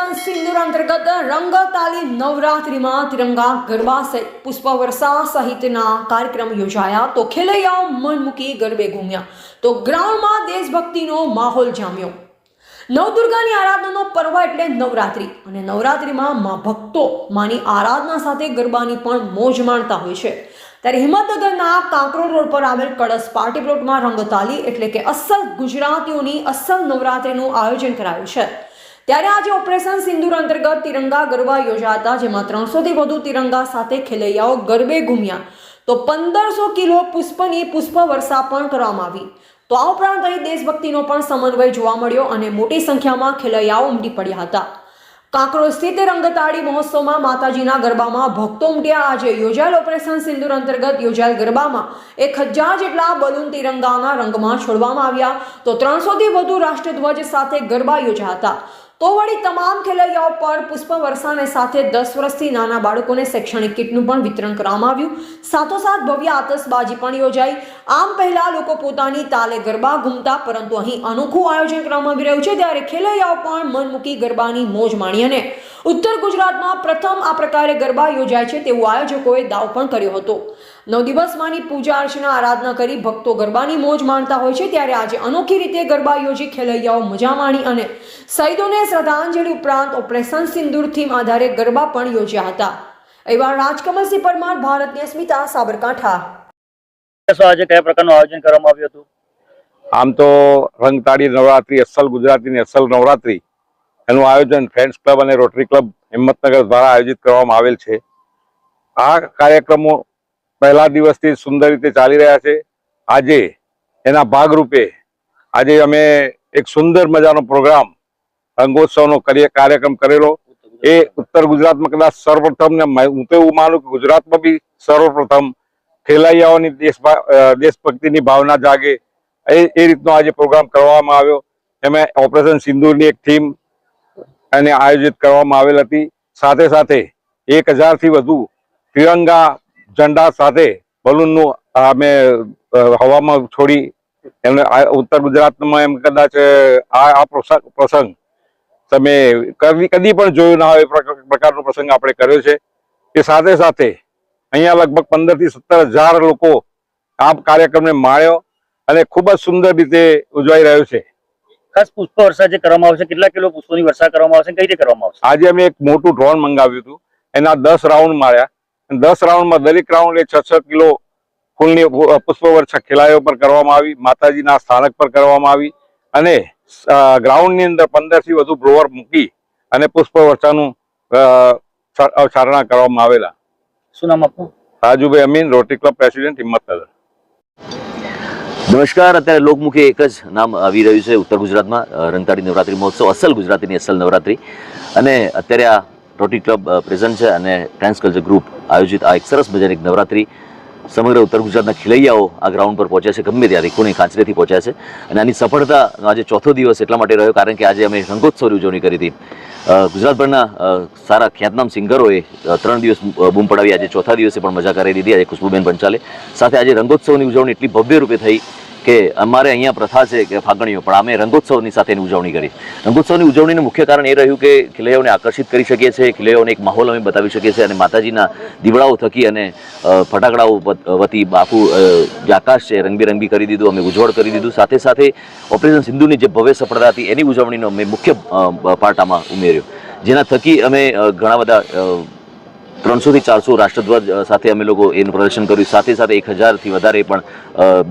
Operation સિંદૂર અંતર્ગત રંગતાલી નવરાત્રિમાં તિરંગા ગરબા સહિત પુષ્પવર્ષા સહિતના કાર્યક્રમ યોજાયા તો ખેલૈયાઓ મન મૂકી ગરબે ઘૂમ્યા તો ગ્રાઉન્ડમાં દેશભક્તિનો માહોલ જામ્યો। નવદુર્ગાની આરાધનાનો પર્વ એટલે નવરાત્રિ અને નવરાત્રિમાં મા ભક્તો માની આરાધના સાથે ગરબાની પણ મોજ માણતા હોય છે। ત્યારે હિંમતનગરના કાંકરોલ રોડ પર આવેલ કળશ પાર્ટી પ્લોટમાં રંગતાલી એટલે કે અસલ ગુજરાતીઓની અસલ નવરાત્રિનું આયોજન કરાયું છે। ત્યારે આજે ઓપરેશન સિંદૂર અંતર્ગત તિરંગા ગરબા યોજાયા હતા, જેમાં 300થી વધુ તિરંગા સાથે ખેલૈયાઓ ગરબે ઘૂમ્યા તો 1500 કિલો પુષ્પની પુષ્પવર્ષા પણ કરવામાં આવી। તો આ ઉપરાંત અહીં દેશભક્તિનો પણ સમન્વય જોવા મળ્યો અને મોટી સંખ્યામાં ખેલૈયાઓ ઉમટી પડ્યા હતા। કાંકરોલ સ્થિત રંગતાળી મહોત્સવમાં માતાજીના ગરબામાં ભક્તો ઉમટ્યા। આજે યોજાયેલ ઓપરેશન સિંદૂર અંતર્ગત યોજાયેલ ગરબામાં 1000 જેટલા બલૂન તિરંગાના રંગમાં છોડવામાં આવ્યા તો 300થી વધુ રાષ્ટ્રધ્વજ સાથે ગરબા યોજાયા હતા। તો વળી તમામ ખેલૈયાઓ પર પુષ્પવર્ષાને સાથે 10 વર્ષથી નાના બાળકોને શૈક્ષણિક કીટનું પણ વિતરણ કરવામાં આવ્યું। સાથોસાથ ભવ્ય આતશબાજી પણ યોજાઈ। આમ પહેલા લોકો પોતાની તાલે ગરબા ઘૂમતા, પરંતુ અહીં અનોખું આયોજન કરવામાં આવી રહ્યું છે। ત્યારે ખેલૈયાઓ પણ મન મૂકી ગરબાની મોજ માણી અને ઉત્તર ગુજરાતમાં પ્રથમ આ પ્રકારે ગરબા યોજાય છે તેવું આયોજકોએ દાવ પણ કર્યો હતો। 9 દિવસમાંની પૂજા અર્ચના આરાધના કરી ભક્તો ગરબાની મોજ માણતા હોય છે। ત્યારે આજે અનોખી રીતે ગરબા યોજી ખેલૈયાઓ મજા માણી અને શહીદોને શ્રદ્ધાંજલિ ઉપરાંત ઓપરેશન સિંદૂર થીમ આધારે ગરબા પણ યોજ્યા હતા। એવા રાજકમલસિંહ પરમાર, ભારતની અસ્મિતા, સાબરકાંઠા। આજે કયા પ્રકારનું આયોજન કરવામાં આવ્યું હતું? આમ તો રંગતાળી નવરાત્રી, અસલ ગુજરાતીની અસલ નવરાત્રી એનું આયોજન ફ્રેન્ડ્સ ક્લબ અને રોટરી ક્લબ હિંમતનગર દ્વારા આયોજિત કરવામાં આવેલ છે। આ કાર્યક્રમો પહેલા દિવસથી સુંદર રીતે ચાલી રહ્યા છે। આજે એના ભાગરૂપે આજે અમે એક સુંદર મજાનો પ્રોગ્રામ રંગોત્સવનો કાર્યક્રમ કરેલો। એ ઉત્તર ગુજરાતમાં કદાચ સર્વપ્રથમ ને હું તો એવું માનું કે ગુજરાતમાં બી સર્વપ્રથમ ખેલૈયાઓની દેશભક્તિની ભાવના જાગે એ રીતનો આજે પ્રોગ્રામ કરવામાં આવ્યો। એમાં ઓપરેશન સિંદૂરની એક થીમ એને આયોજિત કરવામાં આવેલ હતી। સાથે સાથે 1000થી વધુ તિરંગા ઝંડા સાથે બલૂનનું અમે હવામાં છોડી એમને ઉત્તર ગુજરાતમાં એમ કદાચ આ પ્રસંગ તમે કદી પણ જોયું ના હોય એ પ્રકારનો પ્રસંગ આપણે કર્યો છે। એ સાથે સાથે અહીંયા લગભગ 15થી 17 હજાર લોકો આ કાર્યક્રમને માણ્યો અને ખૂબ જ સુંદર રીતે ઉજવાઈ રહ્યો છે। ખાસ પુષ્પ વર્ષા જે કરવામાં આવશે, કેટલા કિલો પુષ્પોની વર્ષા કરવામાં આવશે, કઈ રીતે કરવામાં આવશે? આજે અમે એક મોટું ડ્રોન મંગાવ્યું હતું, એના 10 રાઉન્ડ માર્યા। 10 રાઉન્ડમાં દરેક રાઉન્ડ 6-6 કિલો ફૂલની પુષ્પવર્ષા ખેલાડીઓ પર કરવામાં આવી, માતાજીના સ્થાનક પર કરવામાં આવી અને ગ્રાઉન્ડની અંદર 15થી વધુ બ્લોઅર મૂકી અને પુષ્પવર્ષાનું અવસારણા કરવામાં આવેલા। શું નામ આપનું? Rajubhai Amin, rotary club president, Himmatnagar. નમસ્કાર। અત્યારે લોકમુખે એક જ નામ આવી રહ્યું છે ઉત્તર ગુજરાતમાં, રંગતાળી નવરાત્રી મહોત્સવ, અસલ ગુજરાતીની અસલ નવરાત્રી। અને અત્યારે આ રોટરી ક્લબ પ્રેઝન્ટ છે અને ફ્રેન્ડ્સ કલ્ચર ગ્રુપ આયોજિત આ એક સરસ મજાની નવરાત્રી સમગ્ર ઉત્તર ગુજરાતના ખેલૈયાઓ આ ગ્રાઉન્ડ પર પહોંચ્યા છે, ગમે ત્યાંથી કોની ખાંચરેથી પહોંચ્યા છે। અને આની સફળતાનો આજે ચોથો દિવસ એટલા માટે રહ્યો કારણ કે આજે અમે રંગોત્સવની ઉજવણી કરી હતી। ગુજરાતભરના સારા ખ્યાતનામ સિંગરોએ 3 દિવસ બૂમ પડાવી, આજે ચોથા દિવસે પણ મજા કરી દીધી। આજે ખુશ્બુબેન પંચાલે સાથે આજે રંગોત્સવની ઉજવણી એટલી ભવ્ય રૂપે થઈ કે અમારે અહીંયા પ્રથા છે કે ફાગણીઓ, પણ અમે રંગોત્સવની સાથે એની ઉજવણી કરી। રંગોત્સવની ઉજવણીનું મુખ્ય કારણ એ રહ્યું કે ખેલૈયાઓને આકર્ષિત કરી શકીએ છીએ, ખેલૈયાઓને એક માહોલ અમે બતાવી શકીએ છીએ અને માતાજીના દીવડાઓ થકી અને ફટાકડાઓ વતી આખું જે આકાશ છે રંગબેરંગી કરી દીધું, અમે ઉજ્જવળ કરી દીધું। સાથે સાથે ઓપરેશન સિંધુની જે ભવ્ય સફળતા હતી એની ઉજવણીનો અમે મુખ્ય પાર્ટ આમાં ઉમેર્યો, જેના થકી અમે ઘણા બધા 300થી 400 રાષ્ટ્રધ્વજ સાથે અમે લોકો એનું પ્રદર્શન કર્યું। સાથે સાથે 1000થી વધારે પણ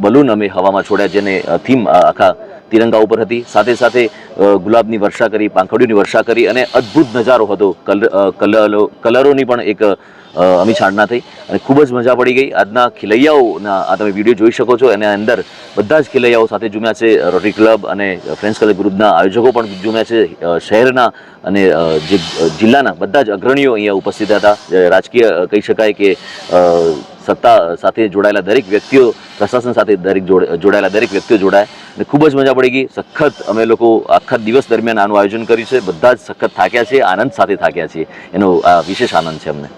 બલૂન અમે હવામાં છોડ્યા, જેને થીમ આખા તિરંગા ઉપર હતી। સાથે સાથે ગુલાબની વર્ષા કરી, પાંખડીઓની વર્ષા કરી અને અદ્ભુત નજારો હતો। કલરોની પણ એક અમીછાંટના થઈ અને ખૂબ જ મજા પડી ગઈ। આજના ખેલૈયાઓના આ તમે વિડીયો જોઈ શકો છો, એના અંદર બધા જ ખેલૈયાઓ સાથે ઝૂમ્યા છે। રોટરી ક્લબ અને ફ્રેન્ડ્સ કલ્ચર ગ્રુપના આયોજકો પણ ઝૂમ્યા છે। શહેરના અને જે જિલ્લાના બધા જ અગ્રણીઓ અહીંયા ઉપસ્થિત હતા। રાજકીય કહી શકાય કે સત્તા સાથે જોડાયેલા દરેક વ્યક્તિઓ, પ્રશાસન સાથે જોડાયેલા દરેક વ્યક્તિઓ જોડાયા અને ખૂબ જ મજા પડી ગઈ। સખત અમે લોકો આખા દિવસ દરમિયાન આનું આયોજન કર્યું છે। બધા જ સખત થાક્યા છે, આનંદ સાથે થાક્યા છીએ, એનો વિશેષ આનંદ છે અમને।